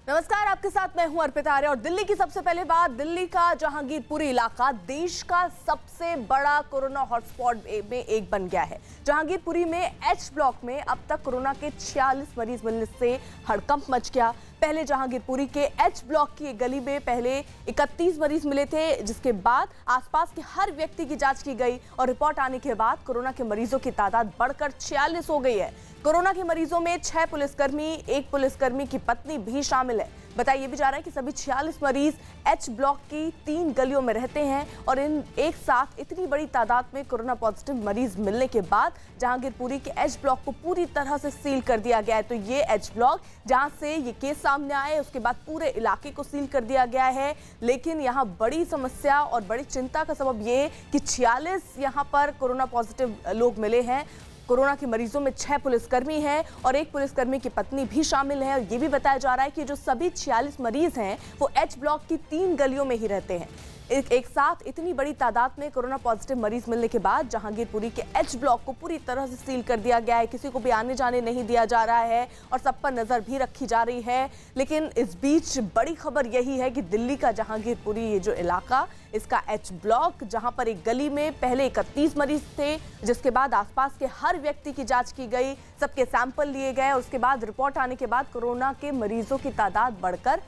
नमस्कार, आपके साथ मैं हूं अर्पिता आर्य। और दिल्ली की सबसे पहले बात, दिल्ली का जहांगीरपुरी इलाका देश का सबसे बड़ा कोरोना हॉटस्पॉट में एक बन गया है। जहांगीरपुरी में एच ब्लॉक में अब तक कोरोना के 46 मरीज मिलने से हड़कंप मच गया। पहले जहांगीरपुरी के एच ब्लॉक की गली में पहले 31 मरीज मिले थे, जिसके बाद आसपास के हर व्यक्ति की जांच की गई और रिपोर्ट आने के बाद कोरोना के मरीजों की तादाद बढ़कर 46 हो गई है। कोरोना के मरीजों में 6 पुलिसकर्मी, 1 पुलिसकर्मी की पत्नी भी शामिल है। बताइए भी जा रहा है कि सभी 46 मरीज एच ब्लॉक की 3 गलियों में रहते हैं और इन एक साथ इतनी बड़ी तादाद में कोरोना पॉजिटिव मरीज मिलने के बाद जहांगीरपुरी के एच ब्लॉक को पूरी तरह से सील कर दिया गया है। तो ये एच ब्लॉक जहां से ये केस सामने आए, उसके बाद पूरे इलाके को सील कर दिया गया है। लेकिन यहाँ बड़ी समस्या और बड़ी चिंता का सबब ये कि 46 यहाँ पर कोरोना पॉजिटिव लोग मिले हैं। कोरोना के मरीजों में 6 पुलिसकर्मी हैं और 1 पुलिसकर्मी की पत्नी भी शामिल है। और ये भी बताया जा रहा है कि जो सभी 46 मरीज हैं वो एच ब्लॉक की 3 गलियों में ही रहते हैं। एक साथ इतनी बड़ी तादाद में कोरोना पॉजिटिव मरीज मिलने के बाद जहांगीरपुरी के एच ब्लॉक को पूरी तरह से सील कर दिया गया है। किसी को भी आने जाने नहीं दिया जा रहा है और सब पर नजर भी रखी जा रही है। लेकिन इस बीच बड़ी खबर यही है कि दिल्ली का जहांगीरपुरी ये जो इलाका, इसका एच ब्लॉक, जहां पर एक गली में पहले 31 मरीज थे, जिसके बाद आसपास के हर व्यक्ति की जांच की गई, सबके सैंपल लिए गए और उसके बाद रिपोर्ट आने के बाद कोरोना के मरीजों की तादाद बढ़कर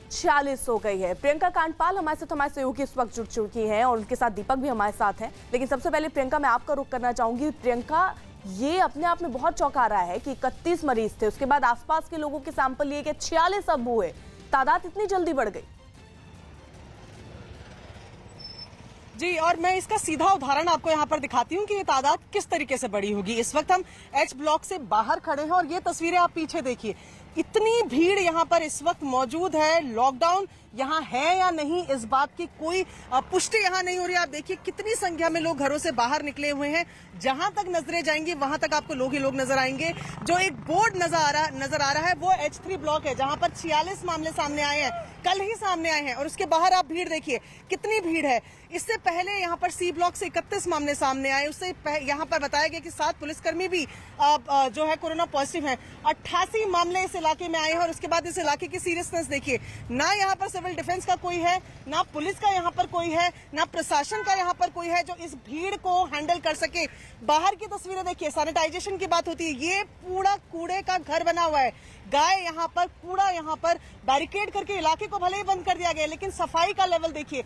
46 हो गई है। प्रियंका कांडपाल हमारे साथ, हमारे सहयोगी इस वक्त जुड़ चुकी हैं और उनके साथ दीपक भी हमारे साथ हैं। लेकिन सबसे पहले प्रियंका, मैं आपका रुख करना चाहूंगी। प्रियंका, ये अपने आप में बहुत चौंका रहा है कि 31 मरीज थे, उसके बाद आसपास के लोगों के सैंपल लिए गए, 46 अब हुए, तादाद इतनी जल्दी बढ़ गई। जी, और मैं इसका सीधा उदाहरण आपको यहाँ पर दिखाती हूँ कि ये तादाद किस तरीके से बड़ी होगी। इस वक्त हम एच ब्लॉक से बाहर खड़े हैं और ये तस्वीरें आप पीछे देखिए, इतनी भीड़ यहाँ पर इस वक्त मौजूद है। लॉकडाउन यहाँ है या नहीं, इस बात की कोई पुष्टि यहाँ नहीं हो रही। आप देखिए कितनी संख्या में लोग घरों से बाहर निकले हुए हैं। जहां तक नजरें जाएंगी वहां तक आपको लोग ही लोग नजर आएंगे। जो एक बोर्ड नजर आ रहा है वो H3 ब्लॉक है, जहां पर 46 मामले सामने आए हैं, कल ही सामने आए हैं। और उसके बाहर आप भीड़ देखिए कितनी भीड़ है। इससे पहले यहाँ पर C ब्लॉक से 31 मामले सामने आए। उससे यहाँ पर बताया गया कि 7 पुलिसकर्मी भी जो है कोरोना पॉजिटिव हैं। 88 मामले इस इलाके में आए हैं और उसके बाद इस इलाके की सीरियसनेस देखिए। ना यहाँ पर सिविल डिफेंस का कोई है, ना पुलिस का यहाँ पर कोई है, ना प्रशासन का यहाँ पर कोई है जो इस भीड़ को हैंडल कर सके। बाहर की तस्वीरें देखिए, सैनिटाइजेशन की बात होती है, ये पूरा कूड़े का घर बना हुआ है। गाय यहाँ पर, कूड़ा यहाँ पर, बैरिकेड करके इलाके को भले ही बंद कर दिया गया, लेकिन सफाई का लेवल देखिए।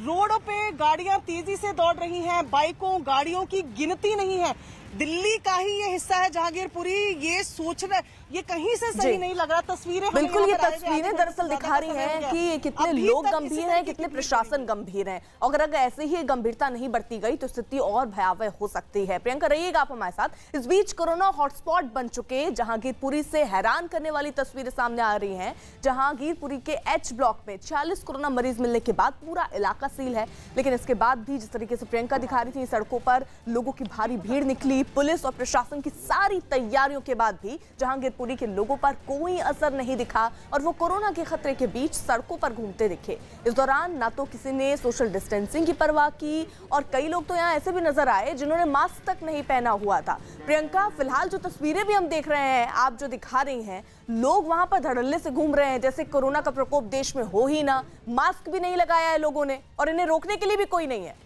रोडों पे गाड़ियां तेजी से दौड़ रही हैं, बाइकों गाड़ियों की गिनती नहीं है। दिल्ली का ही ये हिस्सा है जहांगीरपुरी। ये सोच रहे, ये कहीं से सही नहीं लग रहा। तस्वीरें बिल्कुल, ये तस्वीरें दरअसल दिखा रही हैं कि कितने लोग गंभीर हैं, कितने प्रशासन गंभीर है। अगर ऐसे ही गंभीरता नहीं बढ़ती गई तो स्थिति और भयावह हो सकती है। प्रियंका, रहिएगा आप हमारे साथ। इस बीच कोरोना हॉटस्पॉट बन चुके जहांगीरपुरी से हैरान करने वाली तस्वीरें सामने आ रही हैं। जहांगीरपुरी के एच ब्लॉक में 46 कोरोना मरीज मिलने के बाद पूरा इलाका सील है। लेकिन इसके बाद भी जिस तरीके से प्रियंका दिखा रही थी, सड़कों पर लोगों की भारी भीड़ निकली। पुलिस और प्रशासन की सारी तैयारियों के बाद भी जहांगीरपुरी के लोगों पर कोई असर नहीं दिखा और वो कोरोना के खतरे के बीच सड़कों पर घूमते दिखे। इस दौरान ना तो किसी ने सोशल डिस्टेंसिंग की परवाह की और कई लोग तो यहाँ ऐसे भी नजर आए जिन्होंने मास्क तक नहीं पहना हुआ था। प्रियंका, फिलहाल जो तस्वीरें भी हम देख रहे हैं, आप जो दिखा रही हैं, लोग वहां पर धड़ल्ले से घूम रहे हैं जैसे कोरोना का प्रकोप देश में हो ही ना। मास्क भी नहीं लगाया है लोगों ने और इन्हें रोकने के लिए भी कोई नहीं है।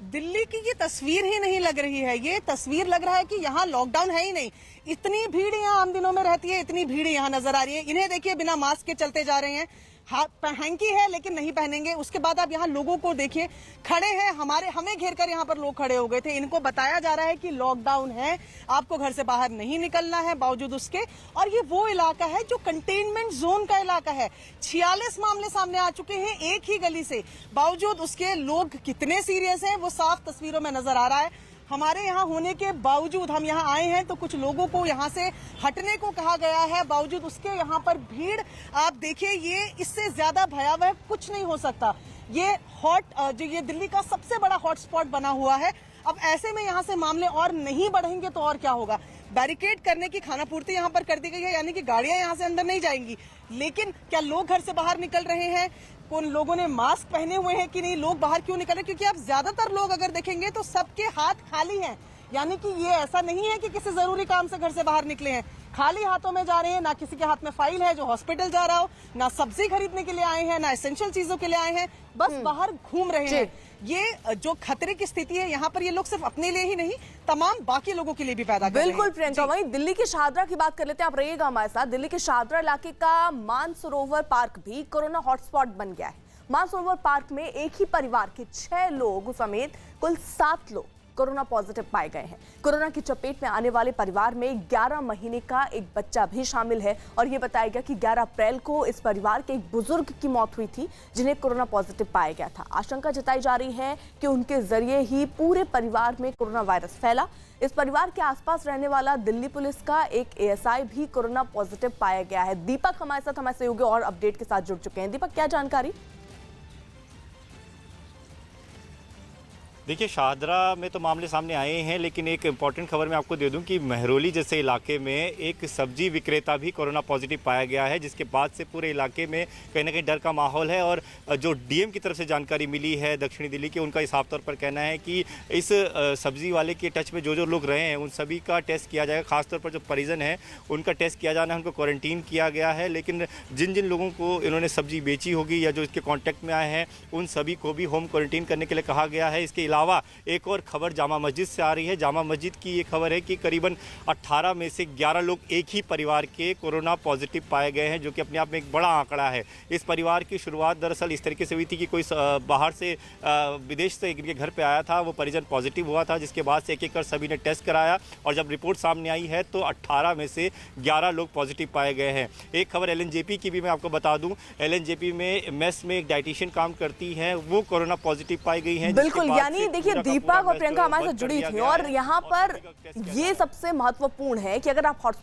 दिल्ली की ये तस्वीर ही नहीं लग रही है। ये तस्वीर लग रहा है कि यहाँ लॉकडाउन है ही नहीं। इतनी भीड़ यहाँ आम दिनों में रहती है, इतनी भीड़ यहाँ नजर आ रही है। इन्हें देखिए बिना मास्क के चलते जा रहे हैं। हैंकी है लेकिन नहीं पहनेंगे। उसके बाद आप यहाँ लोगों को देखिए, खड़े हैं, हमें घेर कर यहाँ पर लोग खड़े हो गए थे। इनको बताया जा रहा है कि लॉकडाउन है, आपको घर से बाहर नहीं निकलना है, बावजूद उसके। और ये वो इलाका है जो कंटेनमेंट जोन का इलाका है। 46 मामले सामने आ चुके हैं एक ही गली से, बावजूद उसके लोग कितने सीरियस हैं वो साफ तस्वीरों में नजर आ रहा है। हमारे यहाँ होने के बावजूद, हम यहाँ आए हैं तो कुछ लोगों को यहाँ से हटने को कहा गया है, बावजूद उसके यहाँ पर भीड़ आप देखिए। ये इससे ज्यादा भयावह कुछ नहीं हो सकता। ये जो ये दिल्ली का सबसे बड़ा हॉटस्पॉट बना हुआ है। अब ऐसे में यहाँ से मामले और नहीं बढ़ेंगे तो और क्या होगा। बैरिकेड करने की खानापूर्ति यहाँ पर कर दी गई है, यानी कि गाड़ियां यहाँ से अंदर नहीं जाएंगी। लेकिन क्या लोग घर से बाहर निकल रहे हैं? कौन लोगों ने मास्क पहने हुए हैं कि नहीं? लोग बाहर क्यों निकल रहे हैं? क्योंकि आप ज्यादातर लोग अगर देखेंगे तो सबके हाथ खाली हैं। यानी कि ये ऐसा नहीं है कि किसी जरूरी काम से घर से बाहर निकले हैं, खाली हाथों में जा रहे हैं, ना किसी के हाथ में फाइल है जो हॉस्पिटल जा रहा हो, ना सब्जी खरीदने के लिए आए हैं, ना एसेंशियल चीजों के लिए आए हैं, बस बाहर घूम रहे हैं। ये जो खतरे की स्थिति है यहाँ पर ये लोग सिर्फ अपने लिए ही नहीं तमाम बाकी लोगों के लिए भी पैदा कर रहे हैं। बिल्कुल प्रियंका, वहीं दिल्ली के शारदा की बात कर लेते हैं, आप रहिएगा हमारे साथ। दिल्ली के शारदा इलाके का मानसरोवर पार्क भी कोरोना हॉटस्पॉट बन गया है। मानसरोवर पार्क में एक ही परिवार के 6 लोग समेत कुल 7 लोग कोरोना पॉजिटिव पाए गए हैं। कोरोना की चपेट में आने वाले परिवार में 11 महीने का एक बच्चा भी शामिल है और ये बताया गया कि 11 अप्रैल को इस परिवार के एक बुजुर्ग की मौत हुई थी जिन्हें कोरोना पॉजिटिव पाया गया था। आशंका जताई जा रही है कि उनके जरिए ही पूरे परिवार में कोरोना वायरस फैला। इस परिवार के आसपास रहने वाला दिल्ली पुलिस का एक एएसआई भी कोरोना पॉजिटिव पाया गया है। दीपक हमारे साथ, हमारे सहयोगी और अपडेट के साथ जुड़ चुके हैं। दीपक, क्या जानकारी? देखिए, शाहदरा में तो मामले सामने आए हैं, लेकिन एक इम्पॉर्टेंट खबर मैं आपको दे दूं कि महरौली जैसे इलाके में एक सब्जी विक्रेता भी कोरोना पॉजिटिव पाया गया है, जिसके बाद से पूरे इलाके में कहीं ना कहीं डर का माहौल है। और जो डीएम की तरफ से जानकारी मिली है दक्षिणी दिल्ली की, उनका साफ तौर पर कहना है कि इस सब्जी वाले के टच में जो लोग रहे हैं उन सभी का टेस्ट किया जाएगा। खासतौर पर जो परिजन है उनका टेस्ट किया जाना है, उनको क्वारंटीन किया गया है। लेकिन जिन जिन लोगों को इन्होंने सब्जी बेची होगी या जो इसके कॉन्टैक्ट में आए हैं उन सभी को भी होम क्वारंटीन करने के लिए कहा गया है। इसके अलावा एक और खबर जामा मस्जिद से आ रही है। जामा मस्जिद की ये खबर है कि करीबन 18 में से 11 लोग एक ही परिवार के कोरोना पॉजिटिव पाए गए हैं, जो कि अपने आप में एक बड़ा आंकड़ा है। इस परिवार की शुरुआत दरअसल इस तरीके से हुई थी कि कोई बाहर से विदेश से इनके घर पे आया था, वो परिजन पॉजिटिव हुआ था, जिसके बाद से एक कर सभी ने टेस्ट कराया और जब रिपोर्ट सामने आई है तो 18 में से 11 लोग पॉजिटिव पाए गए हैं। एक खबर एलएनजेपी की भी मैं आपको बता दूं, एलएनजेपी में मेस में एक डाइटिशियन काम करती हैं, वो कोरोना पॉजिटिव पाई गई हैं। बिल्कुल, यानी देखिए दीपक और प्रियंका हमारे साथ जुड़ी थी और यहाँ पर ये सबसे महत्वपूर्ण है कि अगर आप हॉटस्पॉट